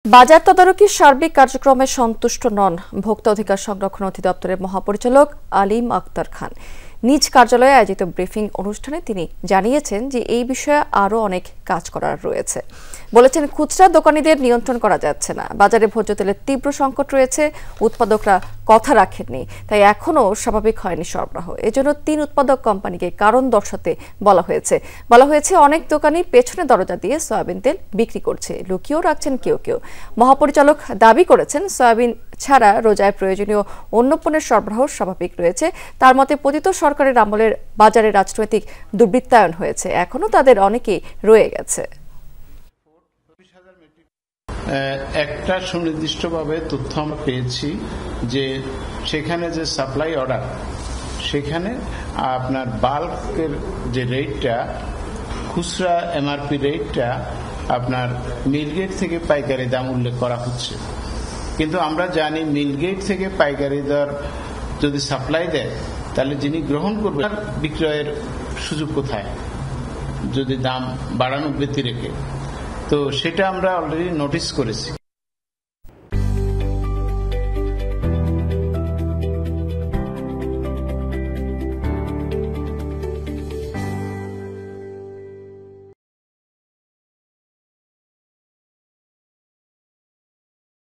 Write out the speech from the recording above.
বাজার তদারকির সার্বিক কার্যক্রমে সন্তুষ্ট নন ভোক্তা অধিকার সংরক্ষণ অধিদপ্তরের মহাপরিচালক আলিম আক্তার খান। নিজ কার্যালয়ে আয়োজিত ব্রিফিং অনুষ্ঠানে তিনি জানিয়েছেন যে এই বিষয়ে আরও অনেক কাজ করার রয়েছে। বলেছেন, খুচরা দোকানীদের নিয়ন্ত্রণ করা যাচ্ছে না, বাজারে ভোজ্য তেলের তীব্র সংকট রয়েছে, উৎপাদকরা কথা রাখেননি, তাই এখনও স্বাভাবিক হয়নি সরবরাহ। এজন্য ৩ উৎপাদক কোম্পানিকে কারণ দর্শাতে বলা হয়েছে অনেক দোকানি পেছনে দরজা দিয়ে সয়াবিন তেল বিক্রি করছে, লুকিয়েও রাখছেন কেউ কেউ। মহাপরিচালক দাবি করেছেন, সয়াবিন ছাড়া রোজায় প্রয়োজনীয় অন্য পণ্যের সরবরাহ স্বাভাবিক রয়েছে। তার মতে, পতিত সরকারের আমলের বাজারে রাজনৈতিক দুর্বৃত্তায়ন হয়েছে, এখনো তাদের অনেকেই রয়ে গেছে। একটা সুনির্দিষ্টভাবে তথ্য আমরা পেয়েছি যে সেখানে যে সাপ্লাই অর্ডার, সেখানে আপনার বাল্কের যে রেটটা, খুচরা এমআরপি রেটটা আপনার মিলগেট থেকে পাইকারি দাম উল্লেখ করা হচ্ছে। কিন্তু আমরা জানি মিলগেট থেকে পাইকারি দর যদি সাপ্লাই দেয়, তাহলে যিনি গ্রহণ করবেন বিক্রয়ের সুযোগ কোথায় যদি দাম বাড়ানো বৃদ্ধি রেখে? তো সেটা আমরা অলরেডি নোটিস করেছি।